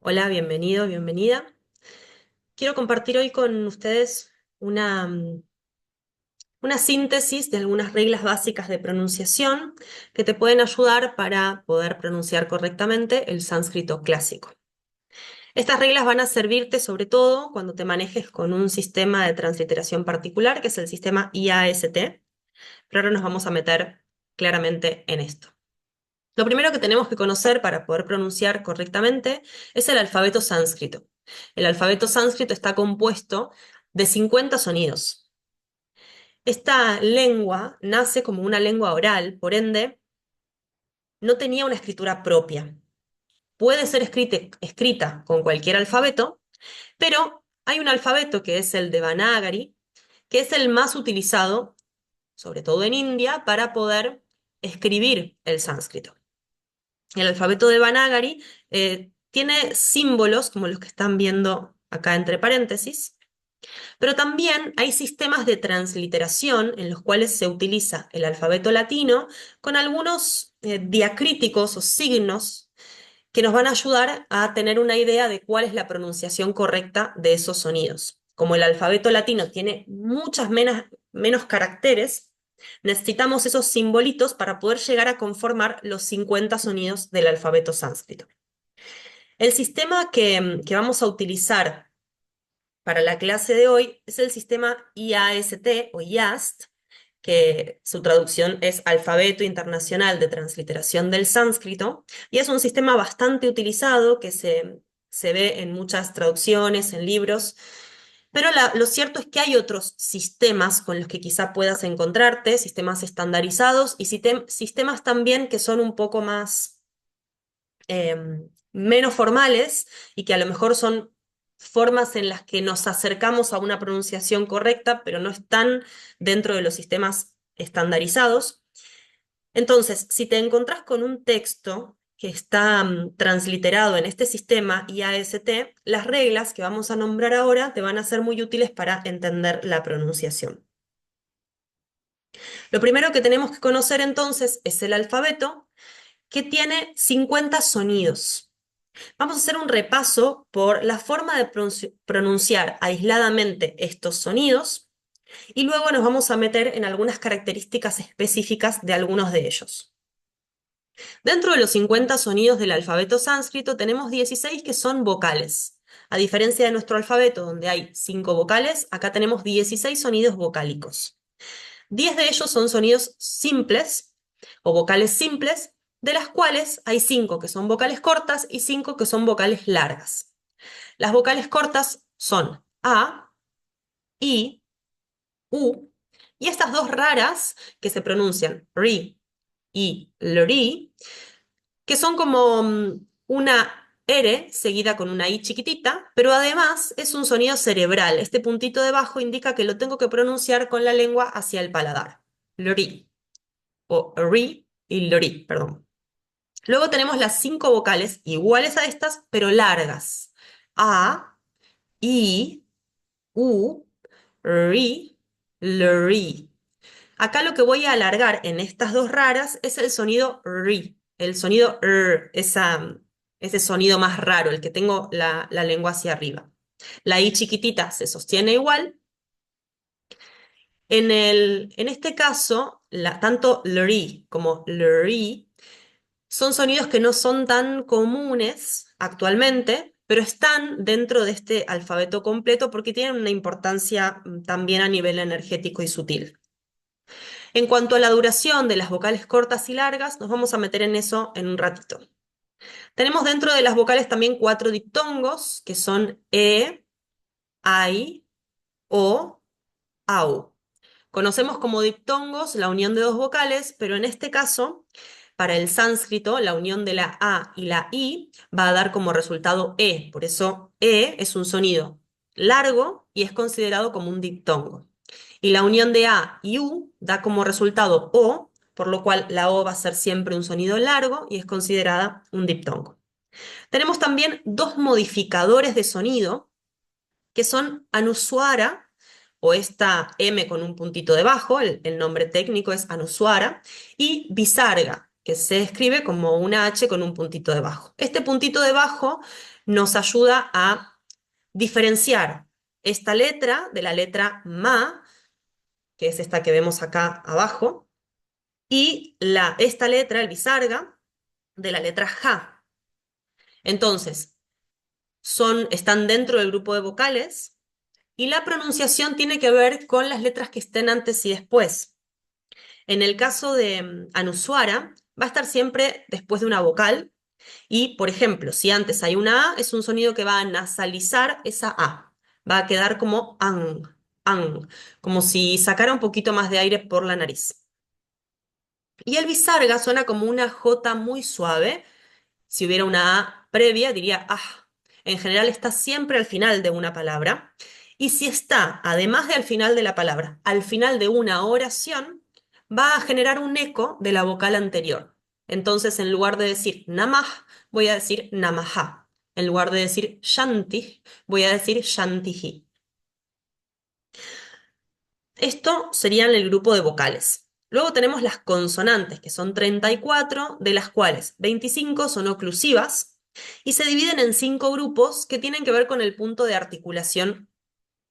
Hola, bienvenido, bienvenida. Quiero compartir hoy con ustedes una síntesis de algunas reglas básicas de pronunciación que te pueden ayudar para poder pronunciar correctamente el sánscrito clásico. Estas reglas van a servirte sobre todo cuando te manejes con un sistema de transliteración particular, que es el sistema IAST, pero ahora nos vamos a meter claramente en esto. Lo primero que tenemos que conocer para poder pronunciar correctamente es el alfabeto sánscrito. El alfabeto sánscrito está compuesto de 50 sonidos. Esta lengua nace como una lengua oral, por ende, no tenía una escritura propia. Puede ser escrita con cualquier alfabeto, pero hay un alfabeto que es el Devanagari, que es el más utilizado, sobre todo en India, para poder escribir el sánscrito. El alfabeto Devanagari tiene símbolos como los que están viendo acá entre paréntesis, pero también hay sistemas de transliteración en los cuales se utiliza el alfabeto latino con algunos diacríticos o signos que nos van a ayudar a tener una idea de cuál es la pronunciación correcta de esos sonidos. Como el alfabeto latino tiene muchas menos caracteres, necesitamos esos simbolitos para poder llegar a conformar los 50 sonidos del alfabeto sánscrito. El sistema que vamos a utilizar para la clase de hoy es el sistema IAST o IAST, que su traducción es Alfabeto Internacional de Transliteración del Sánscrito, y es un sistema bastante utilizado que se ve en muchas traducciones, en libros, pero lo cierto es que hay otros sistemas con los que quizá puedas encontrarte, sistemas estandarizados y sistemas también que son un poco más menos formales y que a lo mejor son formas en las que nos acercamos a una pronunciación correcta, pero no están dentro de los sistemas estandarizados. Entonces, si te encontrás con un texto que está transliterado en este sistema IAST, las reglas que vamos a nombrar ahora te van a ser muy útiles para entender la pronunciación. Lo primero que tenemos que conocer entonces es el alfabeto, que tiene 50 sonidos. Vamos a hacer un repaso por la forma de pronunciar aisladamente estos sonidos y luego nos vamos a meter en algunas características específicas de algunos de ellos. Dentro de los 50 sonidos del alfabeto sánscrito tenemos 16 que son vocales. A diferencia de nuestro alfabeto, donde hay 5 vocales, acá tenemos 16 sonidos vocálicos. 10 de ellos son sonidos simples o vocales simples, de las cuales hay 5 que son vocales cortas y 5 que son vocales largas. Las vocales cortas son A, I, U, y estas dos raras que se pronuncian RI y LRI, que son como una R seguida con una I chiquitita, pero además es un sonido cerebral. Este puntito debajo indica que lo tengo que pronunciar con la lengua hacia el paladar. LRI, o RI y LRI, perdón. Luego tenemos las 5 vocales iguales a estas, pero largas. A, I, U, Ri, Lri. Acá lo que voy a alargar en estas dos raras es el sonido Ri, el sonido ese sonido más raro, el que tengo la lengua hacia arriba. La I chiquitita se sostiene igual. En este caso, tanto Lri como Lri son sonidos que no son tan comunes actualmente, pero están dentro de este alfabeto completo porque tienen una importancia también a nivel energético y sutil. En cuanto a la duración de las vocales cortas y largas, nos vamos a meter en eso en un ratito. Tenemos dentro de las vocales también 4 diptongos, que son ai, o, au. Conocemos como diptongos la unión de dos vocales, pero en este caso, para el sánscrito, la unión de la A y la I va a dar como resultado E. Por eso E es un sonido largo y es considerado como un diptongo. Y la unión de A y U da como resultado O, por lo cual la O va a ser siempre un sonido largo y es considerada un diptongo. Tenemos también dos modificadores de sonido que son Anuswara, o esta M con un puntito debajo, el nombre técnico es Anuswara, y Visarga. que se escribe como una H con un puntito debajo. Este puntito debajo nos ayuda a diferenciar esta letra de la letra ma, que es esta que vemos acá abajo, y esta letra, el visarga, de la letra ja. Entonces, están dentro del grupo de vocales y la pronunciación tiene que ver con las letras que estén antes y después. En el caso de Anuswara, va a estar siempre después de una vocal y, por ejemplo, si antes hay una A, es un sonido que va a nasalizar esa A. Va a quedar como ang, como si sacara un poquito más de aire por la nariz. Y el visarga suena como una J muy suave. Si hubiera una A previa, diría ah. En general está siempre al final de una palabra. Y si está, además de al final de la palabra, al final de una oración, va a generar un eco de la vocal anterior. Entonces, en lugar de decir namah, voy a decir namaha. En lugar de decir shanti, voy a decir shantihi. Esto serían el grupo de vocales. Luego tenemos las consonantes, que son 34, de las cuales 25 son oclusivas y se dividen en 5 grupos que tienen que ver con el punto de articulación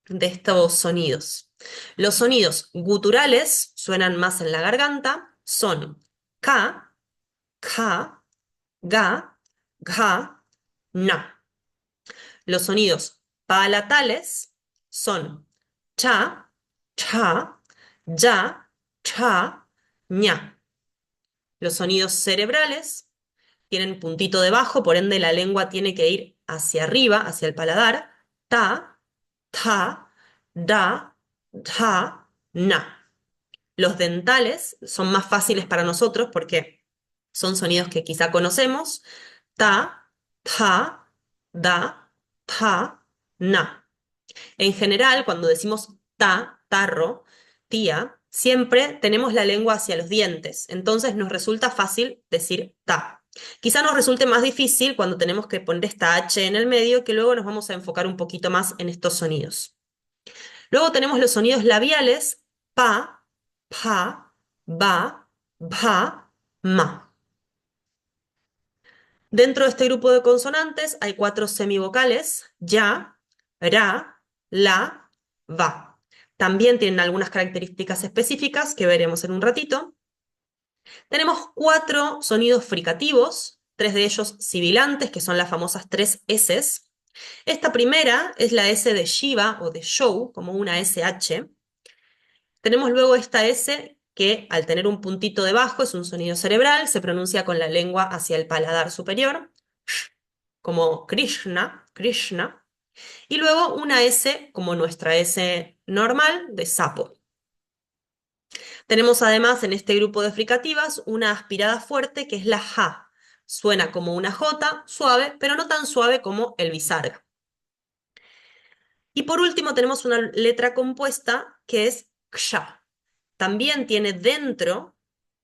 de estos sonidos. Los sonidos guturales suenan más en la garganta, son ka, kha, ga, gha, na. Los sonidos palatales son cha, cha, ya, cha, ña. Los sonidos cerebrales tienen puntito debajo, por ende la lengua tiene que ir hacia arriba, hacia el paladar. Ta, ta, da, ta, na. Los dentales son más fáciles para nosotros porque son sonidos que quizá conocemos. Ta, ta, da, ta, na. En general, cuando decimos tarro, tía, siempre tenemos la lengua hacia los dientes, entonces nos resulta fácil decir ta. Quizá nos resulte más difícil cuando tenemos que poner esta H en el medio, que luego nos vamos a enfocar un poquito más en estos sonidos. Luego tenemos los sonidos labiales, pa, pa, ba, ba, ma. Dentro de este grupo de consonantes hay 4 semivocales, ya, ra, la, va. También tienen algunas características específicas que veremos en un ratito. Tenemos 4 sonidos fricativos, 3 de ellos sibilantes, que son las famosas 3 S's. Esta primera es la S de Shiva o de show, como una SH. Tenemos luego esta S que al tener un puntito debajo es un sonido cerebral, se pronuncia con la lengua hacia el paladar superior, como Krishna, Krishna. Y luego una S como nuestra S normal de sapo. Tenemos además en este grupo de fricativas una aspirada fuerte que es la ja. Suena como una J, suave, pero no tan suave como el visarga. Y por último tenemos una letra compuesta que es ksha. También tiene dentro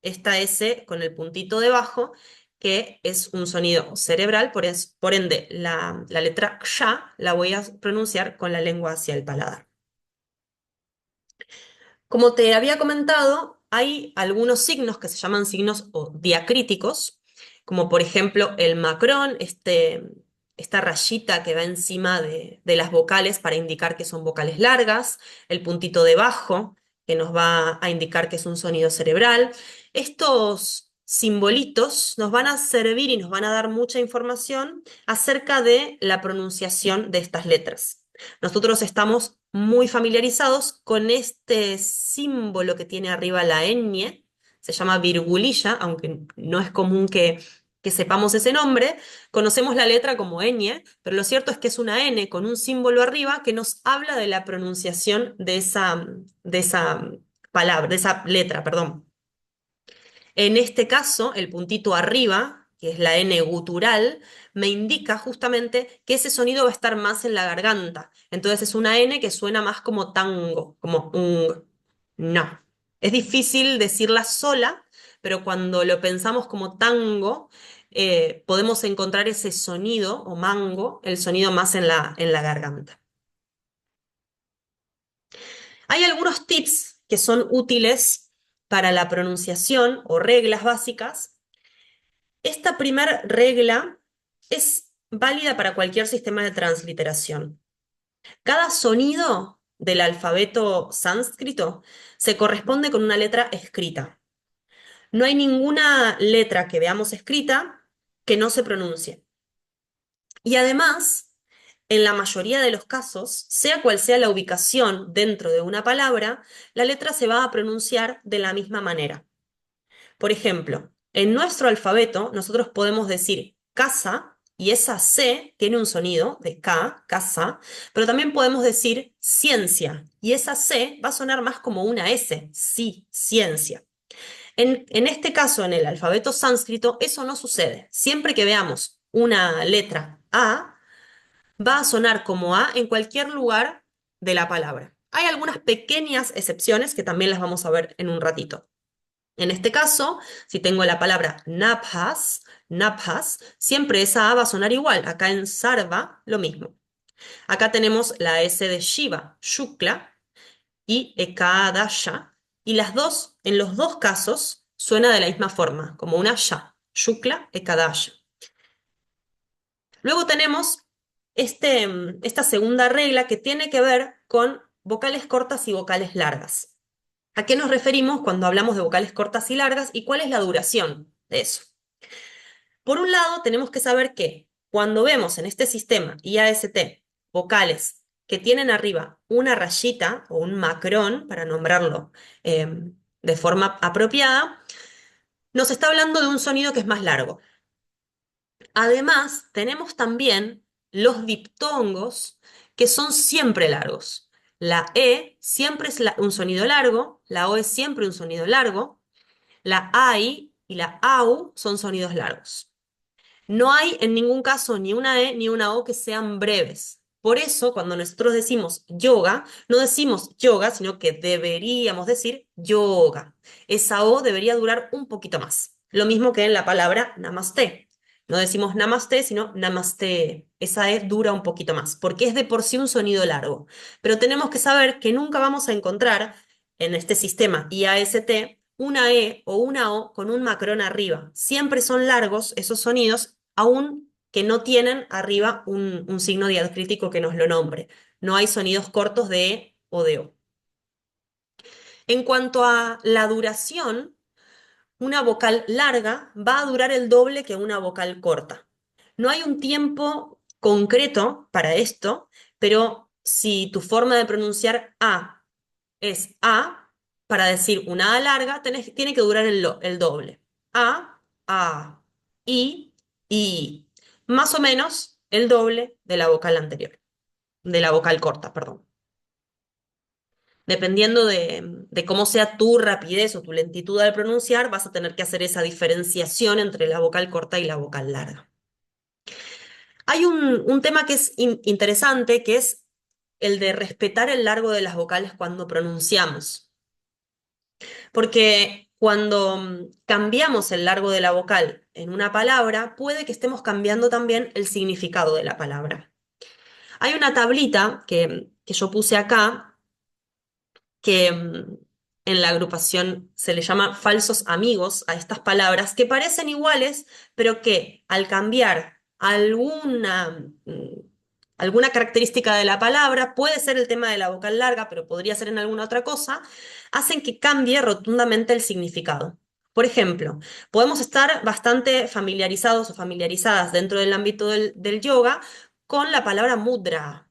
esta S con el puntito debajo, que es un sonido cerebral, por ende la letra ksha la voy a pronunciar con la lengua hacia el paladar. Como te había comentado, hay algunos signos que se llaman signos diacríticos, como por ejemplo el macrón, esta rayita que va encima de las vocales para indicar que son vocales largas, el puntito debajo, que nos va a indicar que es un sonido cerebral. Estos simbolitos nos van a servir y nos van a dar mucha información acerca de la pronunciación de estas letras. Nosotros estamos muy familiarizados con este símbolo que tiene arriba la ñ, se llama virgulilla, aunque no es común que sepamos ese nombre, conocemos la letra como ñ, pero lo cierto es que es una N con un símbolo arriba que nos habla de la pronunciación de esa palabra, de esa letra, perdón. En este caso, el puntito arriba, que es la N gutural, me indica justamente que ese sonido va a estar más en la garganta. Entonces es una N que suena más como tango, como un no. Es difícil decirla sola, pero cuando lo pensamos como tango, podemos encontrar ese sonido, o mango, el sonido más en la garganta. Hay algunos tips que son útiles para la pronunciación o reglas básicas Esta primera regla es válida para cualquier sistema de transliteración. Cada sonido del alfabeto sánscrito se corresponde con una letra escrita. No hay ninguna letra que veamos escrita que no se pronuncie. Y además, en la mayoría de los casos, sea cual sea la ubicación dentro de una palabra, la letra se va a pronunciar de la misma manera. Por ejemplo, en nuestro alfabeto nosotros podemos decir casa y esa C tiene un sonido de K, casa, pero también podemos decir ciencia y esa C va a sonar más como una S, sí, ciencia. En este caso, en el alfabeto sánscrito, eso no sucede. Siempre que veamos una letra A, va a sonar como A en cualquier lugar de la palabra. Hay algunas pequeñas excepciones que también las vamos a ver en un ratito. En este caso, si tengo la palabra naphas, naphas, siempre esa A va a sonar igual. Acá en sarva, lo mismo. Acá tenemos la S de Shiva, Shukla, y Ekadasha, y en los dos casos, suena de la misma forma, como una ya, Shukla, Ekadasha. Luego tenemos esta segunda regla que tiene que ver con vocales cortas y vocales largas. ¿A qué nos referimos cuando hablamos de vocales cortas y largas y cuál es la duración de eso? Por un lado, tenemos que saber que cuando vemos en este sistema IAST vocales que tienen arriba una rayita o un macrón, para nombrarlo de forma apropiada, nos está hablando de un sonido que es más largo. Además, tenemos también los diptongos que son siempre largos. La E siempre es un sonido largo, la O es siempre un sonido largo, la AI y la AU son sonidos largos. No hay en ningún caso ni una E ni una O que sean breves. Por eso, cuando nosotros decimos yoga, no decimos yoga, sino que deberíamos decir yoga. Esa O debería durar un poquito más. Lo mismo que en la palabra namaste. No decimos namaste, sino namaste. Esa E dura un poquito más, porque es de por sí un sonido largo. Pero tenemos que saber que nunca vamos a encontrar en este sistema IAST una E o una O con un macrón arriba. Siempre son largos esos sonidos aún que no tienen arriba un signo diacrítico que nos lo nombre. No hay sonidos cortos de E o de O. En cuanto a la duración, una vocal larga va a durar el doble que una vocal corta. No hay un tiempo concreto para esto, pero si tu forma de pronunciar A es A, para decir una A larga, tiene que durar el doble. A, I, más o menos el doble de la vocal anterior, de la vocal corta, perdón. Dependiendo de cómo sea tu rapidez o tu lentitud al pronunciar, vas a tener que hacer esa diferenciación entre la vocal corta y la vocal larga. Hay un tema que es interesante, que es el de respetar el largo de las vocales cuando pronunciamos. Porque cuando cambiamos el largo de la vocal en una palabra, puede que estemos cambiando también el significado de la palabra. Hay una tablita que yo puse acá, que en la agrupación se le llama falsos amigos a estas palabras, que parecen iguales, pero que al cambiar alguna característica de la palabra, puede ser el tema de la vocal larga, pero podría ser en alguna otra cosa, hacen que cambie rotundamente el significado. Por ejemplo, podemos estar bastante familiarizados o familiarizadas dentro del ámbito del yoga con la palabra mudra,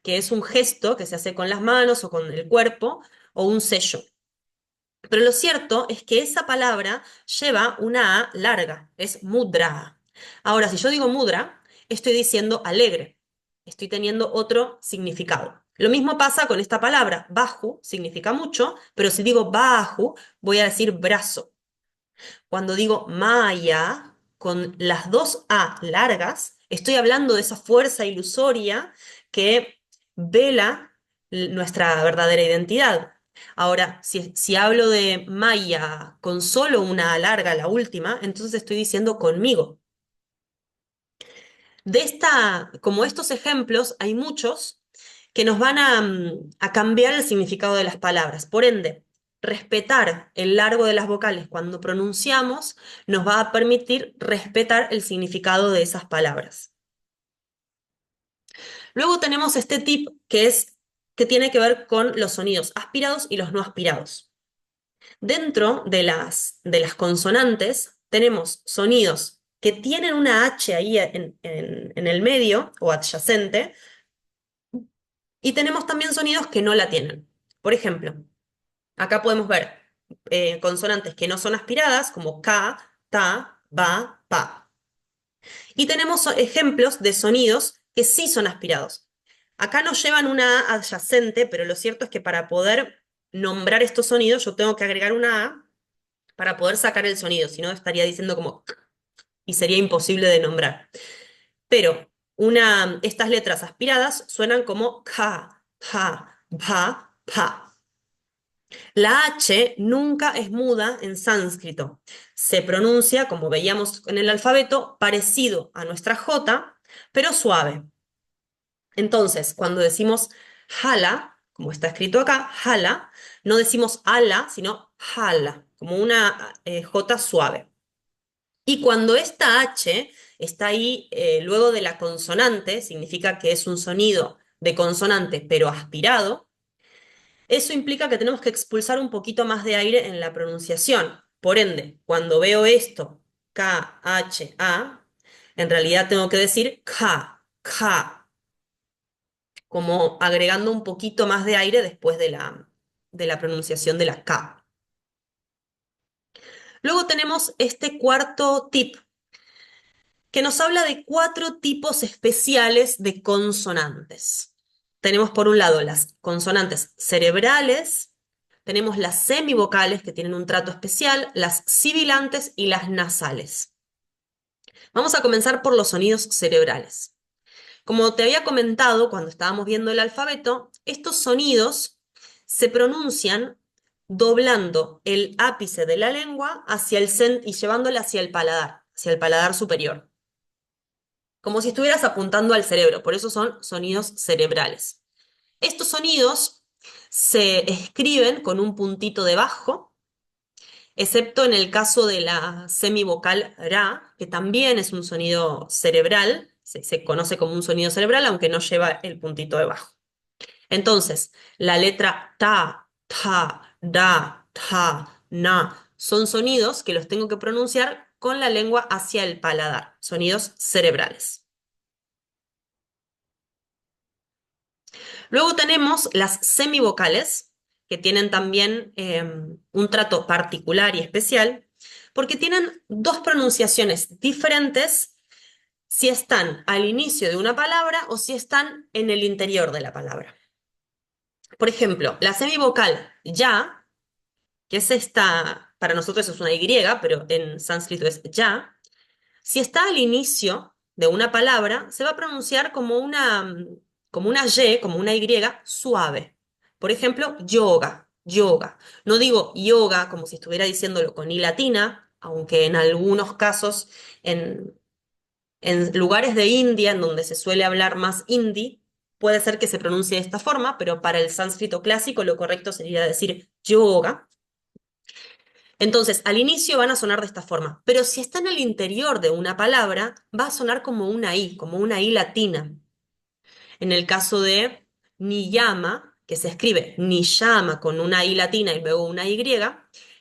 que es un gesto que se hace con las manos o con el cuerpo o un sello. Pero lo cierto es que esa palabra lleva una A larga, es mudra. Ahora, si yo digo mudra, estoy diciendo alegre, estoy teniendo otro significado. Lo mismo pasa con esta palabra, baju significa mucho, pero si digo baju, voy a decir brazo. Cuando digo maya, con las dos A largas, estoy hablando de esa fuerza ilusoria que vela nuestra verdadera identidad. Ahora, si hablo de maya con solo una A larga, la última, entonces estoy diciendo conmigo. Como estos ejemplos, hay muchos que nos van a cambiar el significado de las palabras. Por ende, respetar el largo de las vocales cuando pronunciamos nos va a permitir respetar el significado de esas palabras. Luego tenemos este tip que tiene que ver con los sonidos aspirados y los no aspirados. Dentro de las consonantes tenemos sonidos que tienen una H ahí en el medio o adyacente, y tenemos también sonidos que no la tienen. Por ejemplo, acá podemos ver consonantes que no son aspiradas, como K, ta, ba, pa. Y tenemos ejemplos de sonidos que sí son aspirados. Acá no llevan una A adyacente, pero lo cierto es que para poder nombrar estos sonidos yo tengo que agregar una A para poder sacar el sonido, si no estaría diciendo como k, y sería imposible de nombrar. Pero estas letras aspiradas suenan como ka, ja, ba, pa. La H nunca es muda en sánscrito. Se pronuncia, como veíamos en el alfabeto, parecido a nuestra J, pero suave. Entonces, cuando decimos jala, como está escrito acá, jala, no decimos ala, sino jala, como una J suave. Y cuando esta H está ahí luego de la consonante, significa que es un sonido de consonante pero aspirado. Eso implica que tenemos que expulsar un poquito más de aire en la pronunciación. Por ende, cuando veo esto, K, H, A, en realidad tengo que decir K, K, como agregando un poquito más de aire después de la pronunciación de la K. Luego tenemos este cuarto tip, que nos habla de 4 tipos especiales de consonantes. Tenemos por un lado las consonantes cerebrales, tenemos las semivocales que tienen un trato especial, las sibilantes y las nasales. Vamos a comenzar por los sonidos cerebrales. Como te había comentado cuando estábamos viendo el alfabeto, estos sonidos se pronuncian doblando el ápice de la lengua hacia el y llevándola hacia el paladar superior, como si estuvieras apuntando al cerebro, por eso son sonidos cerebrales. Estos sonidos se escriben con un puntito debajo, excepto en el caso de la semivocal ra, que también es un sonido cerebral, se conoce como un sonido cerebral, aunque no lleva el puntito debajo. Entonces, la letra ta, ta, da, ta, na, son sonidos que los tengo que pronunciar con la lengua hacia el paladar, sonidos cerebrales. Luego tenemos las semivocales, que tienen también un trato particular y especial, porque tienen 2 pronunciaciones diferentes si están al inicio de una palabra o si están en el interior de la palabra. Por ejemplo, la semivocal ya, que es esta, para nosotros es una Y, pero en sánscrito es ya, si está al inicio de una palabra, se va a pronunciar como una Y, como una Y suave. Por ejemplo, yoga, yoga. No digo yoga como si estuviera diciéndolo con I latina, aunque en algunos casos, en lugares de India, en donde se suele hablar más hindi, puede ser que se pronuncie de esta forma, pero para el sánscrito clásico lo correcto sería decir yoga. Entonces, al inicio van a sonar de esta forma, pero si está en el interior de una palabra, va a sonar como una I latina. En el caso de niyama, que se escribe niyama con una I latina y luego una Y,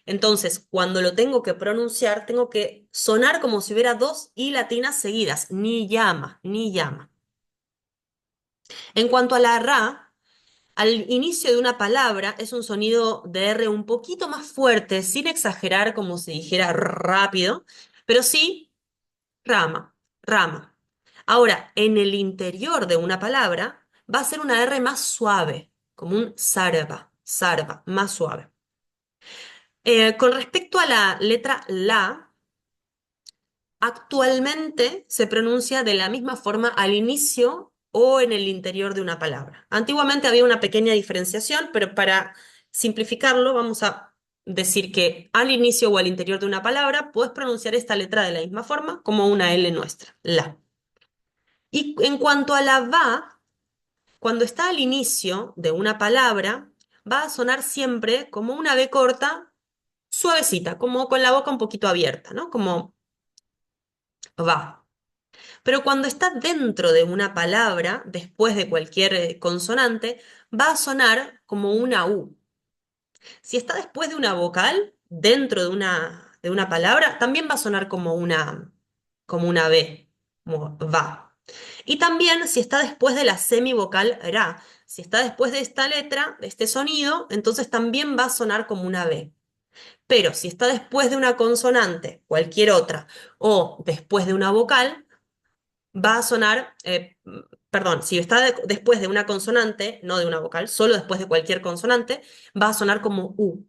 entonces cuando lo tengo que pronunciar, tengo que sonar como si hubiera 2 I latinas seguidas, niyama, niyama. En cuanto a la ra, al inicio de una palabra es un sonido de R un poquito más fuerte, sin exagerar como si dijera rápido, pero sí rama, rama. Ahora, en el interior de una palabra va a ser una R más suave, como un sarva, sarva, más suave. Con respecto a la letra la, actualmente se pronuncia de la misma forma al inicio o en el interior de una palabra. Antiguamente había una pequeña diferenciación, pero para simplificarlo vamos a decir que al inicio o al interior de una palabra puedes pronunciar esta letra de la misma forma como una L nuestra, la. Y en cuanto a la va, cuando está al inicio de una palabra, va a sonar siempre como una B corta, suavecita, como con la boca un poquito abierta, ¿no? Como va. Pero cuando está dentro de una palabra, después de cualquier consonante, va a sonar como una U. Si está después de una vocal, dentro de una palabra, también va a sonar como una B, como va. Y también si está después de la semivocal ra, si está después de esta letra, de este sonido, entonces también va a sonar como una B. Pero si está después de una consonante, cualquier otra, o después de una vocal, va a sonar, perdón, si está después de una consonante, no de una vocal, solo después de cualquier consonante, va a sonar como U.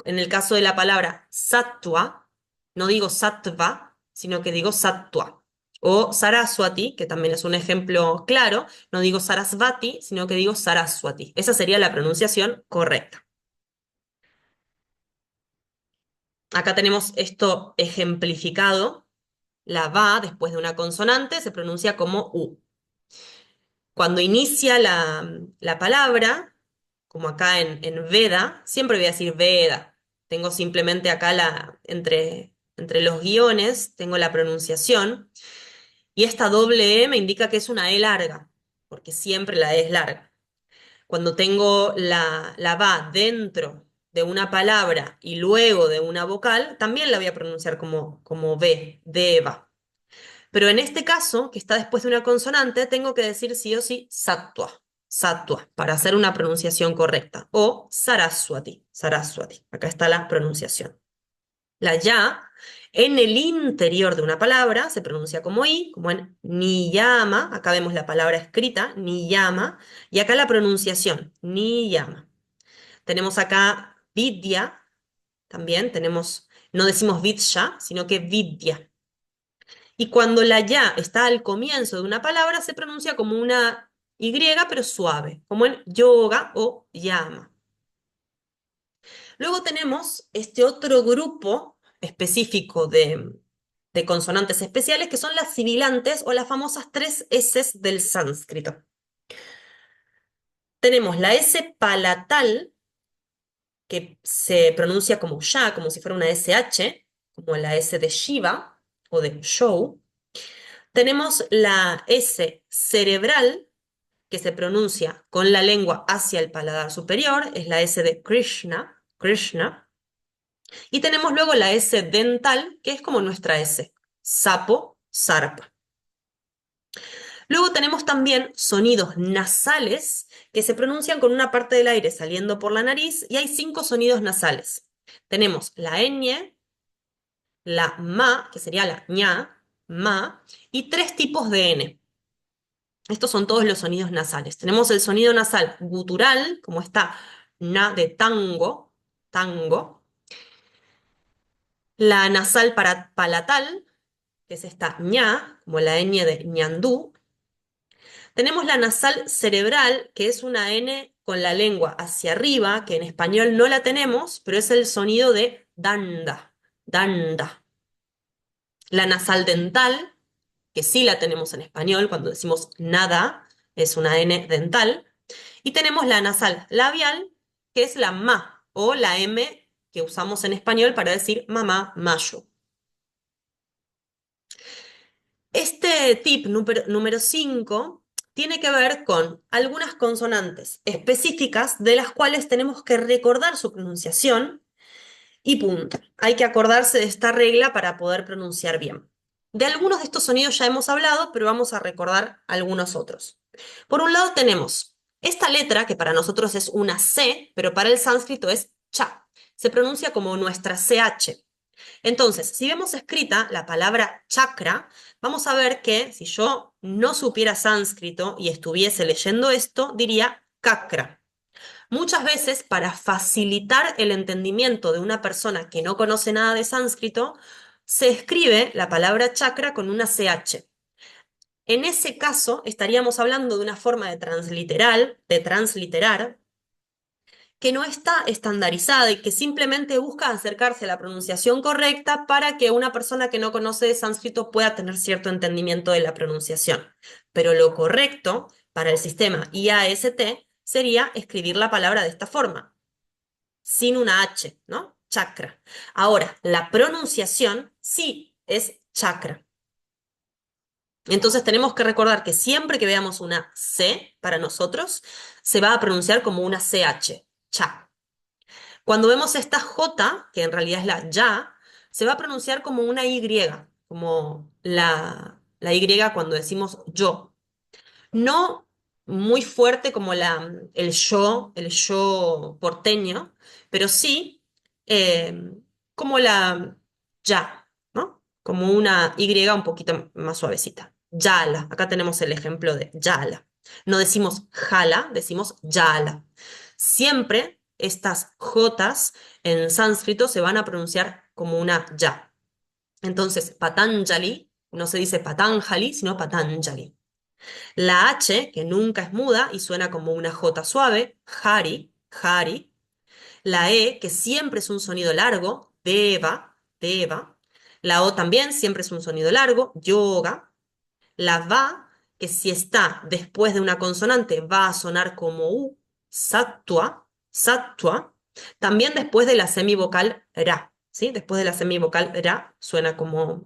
En el caso de la palabra sattva, no digo sattva, sino que digo sattva. O saraswati, que también es un ejemplo claro, no digo sarasvati, sino que digo saraswati. Esa sería la pronunciación correcta. Acá tenemos esto ejemplificado. La va, después de una consonante, se pronuncia como U. Cuando inicia la palabra, como acá en Veda, siempre voy a decir Veda. Tengo simplemente acá entre los guiones, tengo la pronunciación, y esta doble E me indica que es una E larga, porque siempre la E es larga. Cuando tengo la va dentro de una palabra y luego de una vocal, también la voy a pronunciar como V, de Eva. Pero en este caso, que está después de una consonante, tengo que decir sí o sí sattva, sattva, para hacer una pronunciación correcta. O saraswati, saraswati. Acá está la pronunciación. La ya, en el interior de una palabra, se pronuncia como i, como en niyama. Acá vemos la palabra escrita, niyama. Y acá la pronunciación, niyama. Tenemos acá vidya, también tenemos, no decimos vidsha, sino que vidya. Y cuando la ya está al comienzo de una palabra, se pronuncia como una Y, pero suave, como en yoga o yama. Luego tenemos este otro grupo específico de consonantes especiales, que son las sibilantes o las famosas tres S del sánscrito. Tenemos la S palatal, que se pronuncia como ya, como si fuera una SH, como la S de Shiva o de show. Tenemos la S cerebral, que se pronuncia con la lengua hacia el paladar superior, es la S de Krishna, Krishna. Y tenemos luego la S dental, que es como nuestra S, sapo, sarpa. Luego tenemos también sonidos nasales que se pronuncian con una parte del aire saliendo por la nariz y hay 5 sonidos nasales. Tenemos la ñ, la ma, que sería la ña, ma, y 3 tipos de n. Estos son todos los sonidos nasales. Tenemos el sonido nasal gutural, como está na de tango, tango. La nasal palatal, que es esta ña, como la ñ de ñandú. Tenemos la nasal cerebral, que es una N con la lengua hacia arriba, que en español no la tenemos, pero es el sonido de danda, danda. La nasal dental, que sí la tenemos en español cuando decimos nada, es una N dental. Y tenemos la nasal labial, que es la ma, o la M que usamos en español para decir mamá, mayo. Este tip número 5 tiene que ver con algunas consonantes específicas de las cuales tenemos que recordar su pronunciación y punto. Hay que acordarse de esta regla para poder pronunciar bien. De algunos de estos sonidos ya hemos hablado, pero vamos a recordar algunos otros. Por un lado tenemos esta letra, que para nosotros es una C, pero para el sánscrito es cha. Se pronuncia como nuestra CH. Entonces, si vemos escrita la palabra chakra, vamos a ver que si yo no supiera sánscrito y estuviese leyendo esto, diría kakra. Muchas veces, para facilitar el entendimiento de una persona que no conoce nada de sánscrito, se escribe la palabra chakra con una CH. En ese caso, estaríamos hablando de una forma de transliterar, que no está estandarizada y que simplemente busca acercarse a la pronunciación correcta para que una persona que no conoce de sánscrito pueda tener cierto entendimiento de la pronunciación. Pero lo correcto para el sistema IAST sería escribir la palabra de esta forma, sin una H, ¿no? Chakra. Ahora, la pronunciación sí es chakra. Entonces tenemos que recordar que siempre que veamos una C para nosotros, se va a pronunciar como una CH, cha. Cuando vemos esta J, que en realidad es la ya, se va a pronunciar como una Y, como la Y cuando decimos yo. No muy fuerte como el yo porteño, pero sí eh, como la ya, ¿no? Como una Y un poquito más suavecita. Yala. Acá tenemos el ejemplo de yala. No decimos jala, decimos yala. Siempre estas jotas en sánscrito se van a pronunciar como una ya. Entonces, Patanjali no se dice Patanjali, sino Patanjali. La H, que nunca es muda y suena como una J suave, Hari, Hari. La E, que siempre es un sonido largo, Deva, Deva. La O también siempre es un sonido largo, Yoga. La Va, que si está después de una consonante va a sonar como U, Sattva, Sattva. También después de la semivocal Ra, ¿sí? Después de la semivocal Ra suena como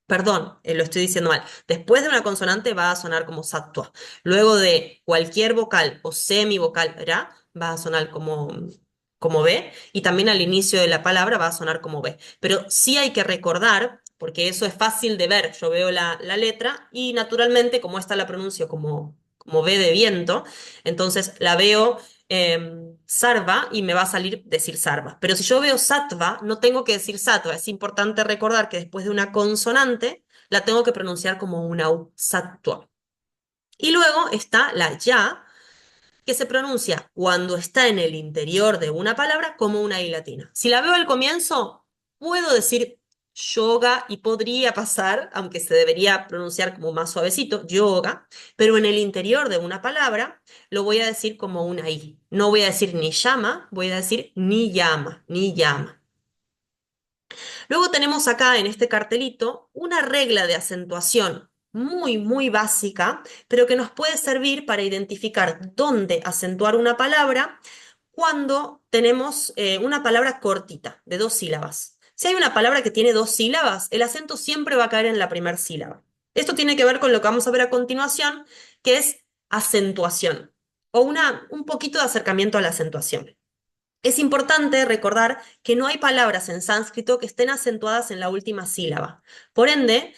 Perdón, lo estoy diciendo mal. Después de una consonante va a sonar como sattva. Luego de cualquier vocal o semivocal ra, va a sonar como B. Y también al inicio de la palabra va a sonar como B. Pero sí hay que recordar, porque eso es fácil de ver. Yo veo la letra y naturalmente, como esta la pronuncio como B de viento, entonces la veo sarva y me va a salir decir sarva. Pero si yo veo sattva, no tengo que decir sattva. Es importante recordar que después de una consonante la tengo que pronunciar como una U, sattva. Y luego está la ya, que se pronuncia cuando está en el interior de una palabra como una I latina. Si la veo al comienzo, puedo decir yoga y podría pasar, aunque se debería pronunciar como más suavecito, yoga, pero en el interior de una palabra lo voy a decir como una I. No voy a decir ni llama, voy a decir ni llama, ni llama. Luego tenemos acá en este cartelito una regla de acentuación muy, muy básica, pero que nos puede servir para identificar dónde acentuar una palabra cuando tenemos una palabra cortita, de 2 sílabas. Si hay una palabra que tiene 2 sílabas, el acento siempre va a caer en la primera sílaba. Esto tiene que ver con lo que vamos a ver a continuación, que es acentuación, o un poquito de acercamiento a la acentuación. Es importante recordar que no hay palabras en sánscrito que estén acentuadas en la última sílaba. Por ende,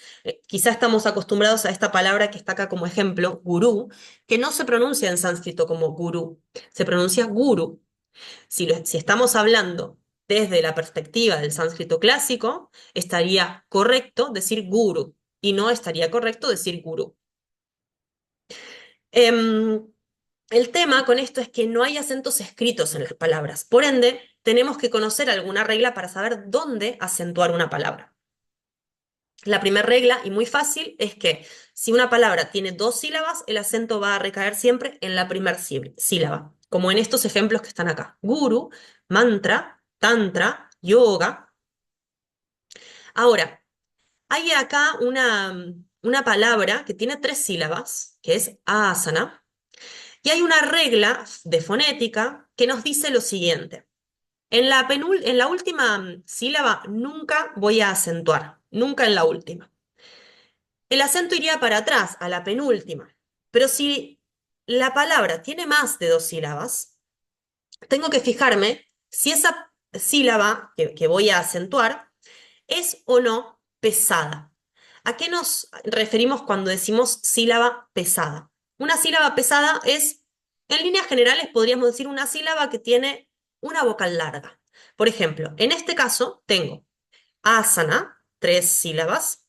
quizá estamos acostumbrados a esta palabra que está acá como ejemplo, gurú, que no se pronuncia en sánscrito como gurú, se pronuncia guru. Si estamos hablando desde la perspectiva del sánscrito clásico, estaría correcto decir guru y no estaría correcto decir gurú. Em, el tema con esto es que no hay acentos escritos en las palabras. Por ende, tenemos que conocer alguna regla para saber dónde acentuar una palabra. La primera regla, y muy fácil, es que si una palabra tiene 2 sílabas, el acento va a recaer siempre en la primera sílaba, como en estos ejemplos que están acá. Guru, mantra, tantra, yoga. Ahora, hay acá una palabra que tiene 3 sílabas, que es asana. Y hay una regla de fonética que nos dice lo siguiente. En la última sílaba nunca voy a acentuar, nunca en la última. El acento iría para atrás, a la penúltima. Pero si la palabra tiene más de 2 sílabas, tengo que fijarme si esa sílaba que voy a acentuar es o no pesada. ¿A qué nos referimos cuando decimos sílaba pesada? Una sílaba pesada es, en líneas generales, podríamos decir una sílaba que tiene una vocal larga. Por ejemplo, en este caso tengo asana, 3 sílabas.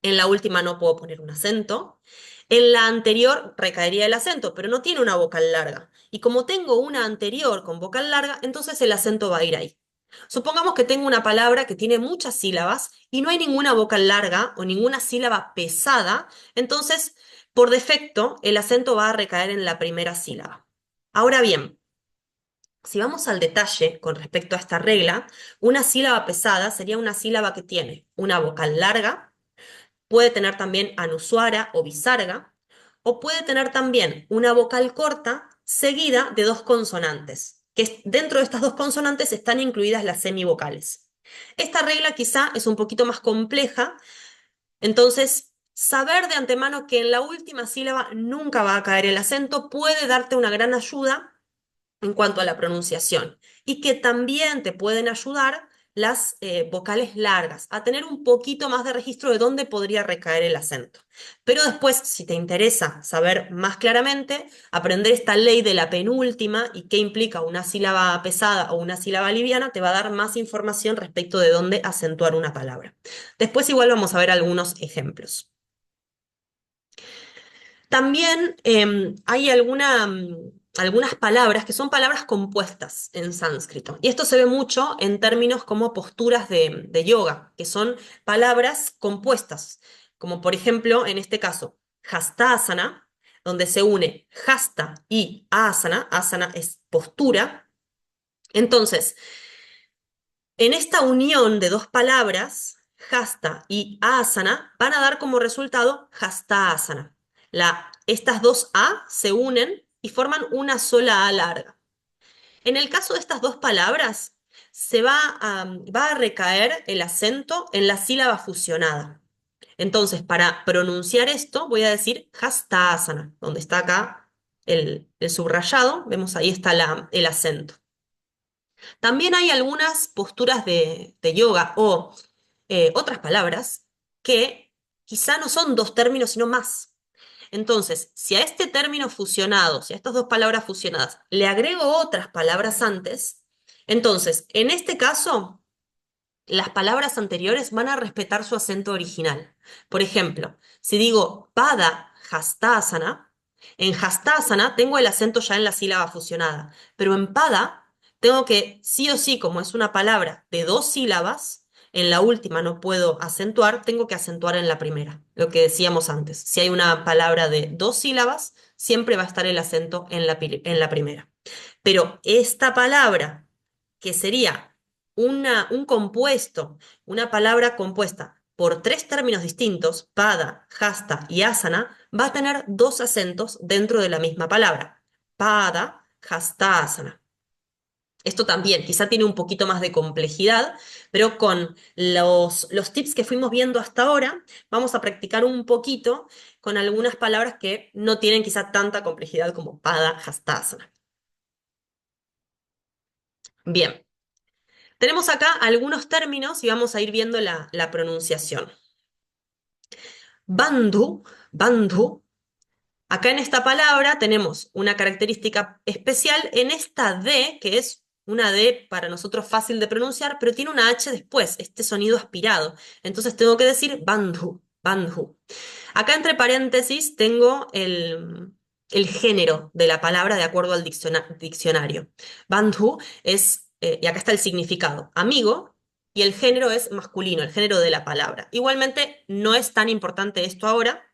En la última no puedo poner un acento. En la anterior recaería el acento, pero no tiene una vocal larga. Y como tengo una anterior con vocal larga, entonces el acento va a ir ahí. Supongamos que tengo una palabra que tiene muchas sílabas y no hay ninguna vocal larga o ninguna sílaba pesada, entonces, por defecto, el acento va a recaer en la primera sílaba. Ahora bien, si vamos al detalle con respecto a esta regla, una sílaba pesada sería una sílaba que tiene una vocal larga, puede tener también anuswara o visarga, o puede tener también una vocal corta seguida de dos consonantes, dentro de estas dos consonantes están incluidas las semivocales. Esta regla quizá es un poquito más compleja, entonces saber de antemano que en la última sílaba nunca va a caer el acento puede darte una gran ayuda en cuanto a la pronunciación y que también te pueden ayudar las vocales largas, a tener un poquito más de registro de dónde podría recaer el acento. Pero después, si te interesa saber más claramente, aprender esta ley de la penúltima y qué implica una sílaba pesada o una sílaba liviana, te va a dar más información respecto de dónde acentuar una palabra. Después igual vamos a ver algunos ejemplos. También hay algunas palabras que son palabras compuestas en sánscrito. Y esto se ve mucho en términos como posturas de yoga, que son palabras compuestas. Como por ejemplo, en este caso, hastasana, donde se une hasta y asana. Asana es postura. Entonces, en esta unión de dos palabras, hasta y asana, van a dar como resultado hastasana. Estas dos A se unen y forman una sola A larga. En el caso de estas dos palabras, va a recaer el acento en la sílaba fusionada. Entonces, para pronunciar esto, voy a decir hastasana, donde está acá el subrayado, vemos ahí está el acento. También hay algunas posturas de yoga o otras palabras que quizá no son dos términos, sino más. Entonces, si a este término fusionado, si a estas dos palabras fusionadas, le agrego otras palabras antes, entonces, en este caso, las palabras anteriores van a respetar su acento original. Por ejemplo, si digo pada hastasana, en hastasana tengo el acento ya en la sílaba fusionada, pero en pada tengo que, sí o sí, como es una palabra de dos sílabas, en la última no puedo acentuar, tengo que acentuar en la primera, lo que decíamos antes. Si hay una palabra de dos sílabas, siempre va a estar el acento en la primera. Pero esta palabra, que sería un compuesto, una palabra compuesta por tres términos distintos, pada, hasta y asana, va a tener dos acentos dentro de la misma palabra. Pada, hasta, asana. Esto también quizá tiene un poquito más de complejidad, pero con los tips que fuimos viendo hasta ahora, vamos a practicar un poquito con algunas palabras que no tienen quizá tanta complejidad como pada, hasta, asana. Bien, tenemos acá algunos términos y vamos a ir viendo la pronunciación. Bandhu, bandhu. Acá en esta palabra tenemos una característica especial en esta D, que es una D para nosotros fácil de pronunciar, pero tiene una H después, este sonido aspirado. Entonces tengo que decir bandhu, bandhu. Acá entre paréntesis tengo el género de la palabra de acuerdo al diccionario. Bandhu es, y acá está el significado, amigo, y el género es masculino, el género de la palabra. Igualmente no es tan importante esto ahora,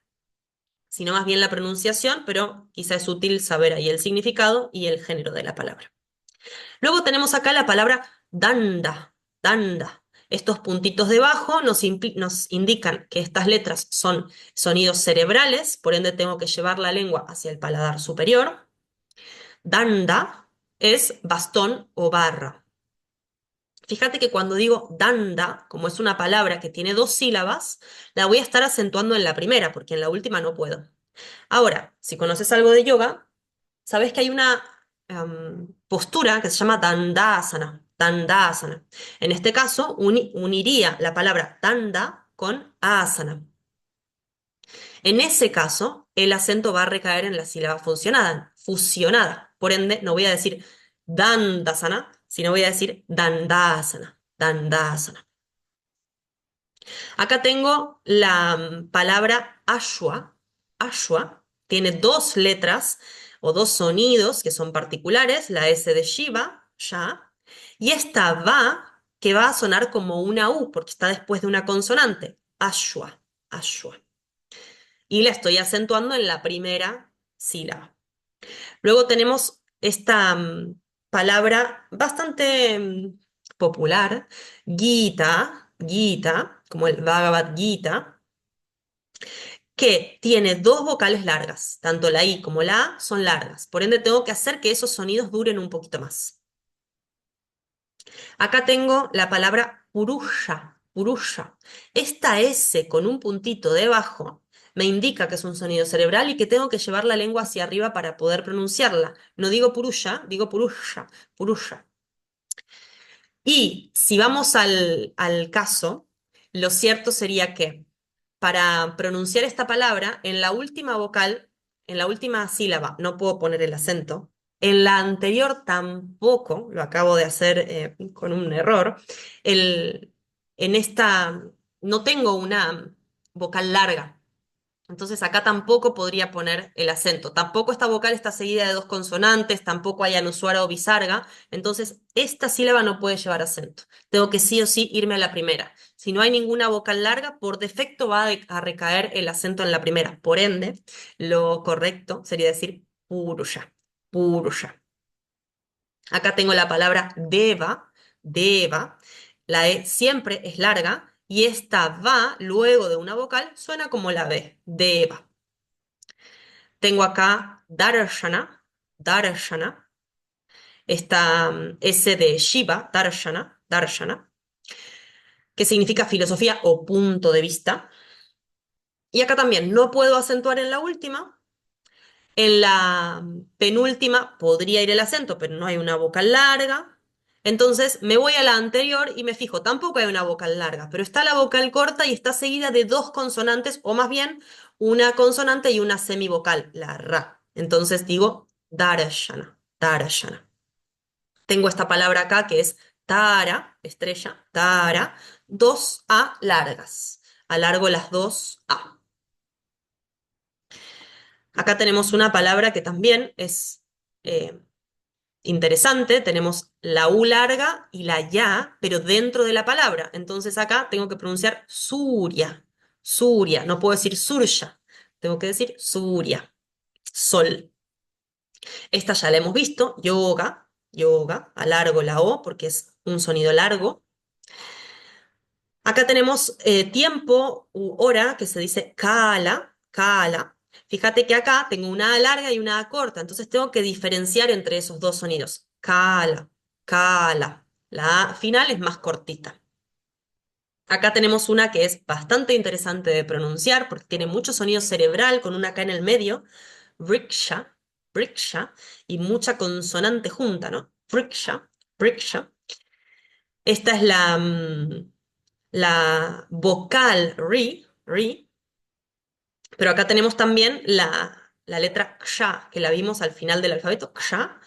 sino más bien la pronunciación, pero quizá es útil saber ahí el significado y el género de la palabra. Luego tenemos acá la palabra danda, danda. Estos puntitos debajo nos indican que estas letras son sonidos cerebrales, por ende tengo que llevar la lengua hacia el paladar superior. Danda es bastón o barra. Fíjate que cuando digo danda, como es una palabra que tiene dos sílabas, la voy a estar acentuando en la primera, porque en la última no puedo. Ahora, si conoces algo de yoga, sabes que hay una postura que se llama dandasana, dandasana. En este caso, uniría la palabra danda con asana. En ese caso, el acento va a recaer en la sílaba fusionada, fusionada. Por ende, no voy a decir dandasana, sino voy a decir dandasana, dandasana. Acá tengo la palabra ashwa. Ashwa tiene dos letras o dos sonidos que son particulares, la S de Shiva, ya, y esta va, que va a sonar como una U, porque está después de una consonante. Ashwa, ashwa. Y la estoy acentuando en la primera sílaba. Luego tenemos esta palabra bastante popular, Gita, Gita, como el Bhagavad Gita. que tiene dos vocales largas, tanto la I como la A son largas, por ende tengo que hacer que esos sonidos duren un poquito más. Acá tengo la palabra purusha, purusha. Esta S con un puntito debajo me indica que es un sonido cerebral y que tengo que llevar la lengua hacia arriba para poder pronunciarla. No digo purusha, digo purusha, purusha. Y si vamos al caso, lo cierto sería que para pronunciar esta palabra, en la última vocal, en la última sílaba, no puedo poner el acento. En la anterior tampoco, lo acabo de hacer con un error. El, en esta no tengo una vocal larga. Entonces acá tampoco podría poner el acento. Tampoco esta vocal está seguida de dos consonantes, tampoco hay anusuara o bisarga. Entonces esta sílaba no puede llevar acento. Tengo que sí o sí irme a la primera. Si no hay ninguna vocal larga, por defecto va a recaer el acento en la primera. Por ende, lo correcto sería decir purusha, purusha. Acá tengo la palabra deva, deva. La E siempre es larga y esta va luego de una vocal suena como la B, deva. Tengo acá darshana, darshana. Esta S de Shiva, darshana, darshana, que significa filosofía o punto de vista. Y acá también no puedo acentuar en la última. En la penúltima podría ir el acento, pero no hay una vocal larga. Entonces me voy a la anterior y me fijo, tampoco hay una vocal larga, pero está la vocal corta y está seguida de dos consonantes, o más bien una consonante y una semivocal, la ra. Entonces digo darshana, darshana. Tengo esta palabra acá que es tara, estrella, tara, dos A largas. Alargo las dos A. Acá tenemos una palabra que también es eh, interesante. Tenemos la U larga y la ya, pero dentro de la palabra. Entonces acá tengo que pronunciar Surya, Surya. No puedo decir Surya, tengo que decir Surya, sol. Esta ya la hemos visto, yoga, yoga. Alargo la O porque es un sonido largo. Acá tenemos tiempo u hora, que se dice kala, kala. Fíjate que acá tengo una A larga y una A corta, entonces tengo que diferenciar entre esos dos sonidos. Kala, kala. La A final es más cortita. Acá tenemos una que es bastante interesante de pronunciar porque tiene mucho sonido cerebral con una K en el medio. Vriksha, vriksha, y mucha consonante junta, ¿no? Vriksha, vriksha. Esta es la vocal ri, ri, pero acá tenemos también la letra ksha, que la vimos al final del alfabeto, ksha,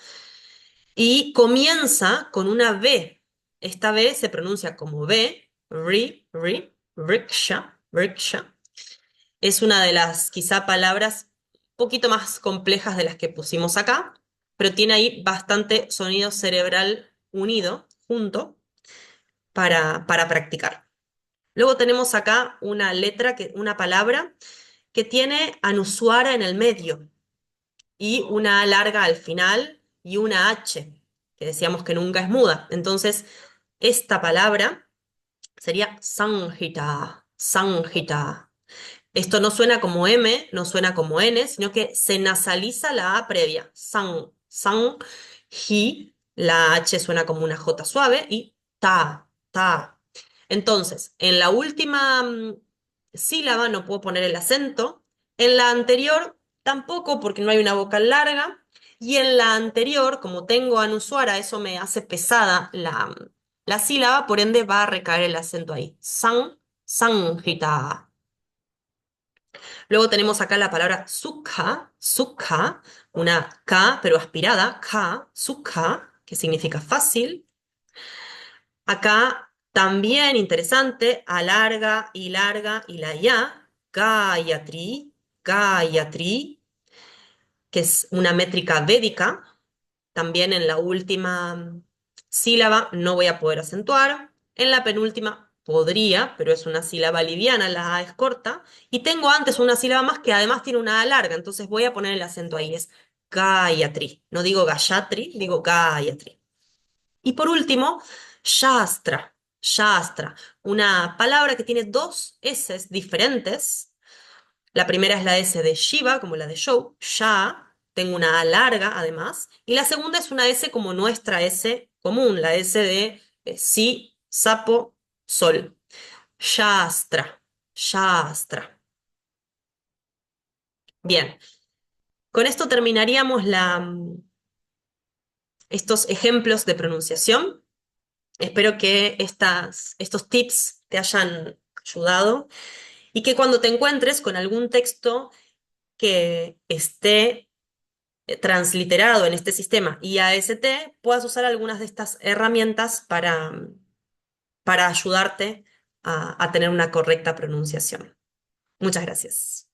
y comienza con una B. Esta B se pronuncia como B, ri, ri, riksha, riksha. Es una de las quizá palabras un poquito más complejas de las que pusimos acá, pero tiene ahí bastante sonido cerebral unido, junto, para practicar. Luego tenemos acá una letra, una palabra que tiene anusuara en el medio y una A larga al final y una H, que decíamos que nunca es muda. Entonces, esta palabra sería sanjita, sanjita. Esto no suena como M, no suena como N, sino que se nasaliza la A previa. San, san, ji, la H suena como una J suave y ta, ta. Entonces, en la última sílaba no puedo poner el acento, en la anterior tampoco porque no hay una vocal larga, y en la anterior, como tengo anusuara, eso me hace pesada la sílaba, por ende va a recaer el acento ahí. San, sanjita. Luego tenemos acá la palabra sukha, sukha, una K pero aspirada, K, sukha, que significa fácil. Acá también interesante, alarga y la ya, Gayatri, Gayatri, que es una métrica védica. También en la última sílaba no voy a poder acentuar. En la penúltima podría, pero es una sílaba liviana, la A es corta. Y tengo antes una sílaba más que además tiene una A larga, entonces voy a poner el acento ahí. Es Gayatri. No digo Gayatri, digo Gayatri. Y por último, Shastra. Shastra, una palabra que tiene dos S diferentes. La primera es la S de Shiva, como la de show, ya, tengo una A larga además, y la segunda es una S como nuestra S común, la S de si, sapo, sol. Shastra, Shastra. Bien, con esto terminaríamos estos ejemplos de pronunciación. Espero que estos tips te hayan ayudado y que cuando te encuentres con algún texto que esté transliterado en este sistema IAST, puedas usar algunas de estas herramientas para ayudarte a tener una correcta pronunciación. Muchas gracias.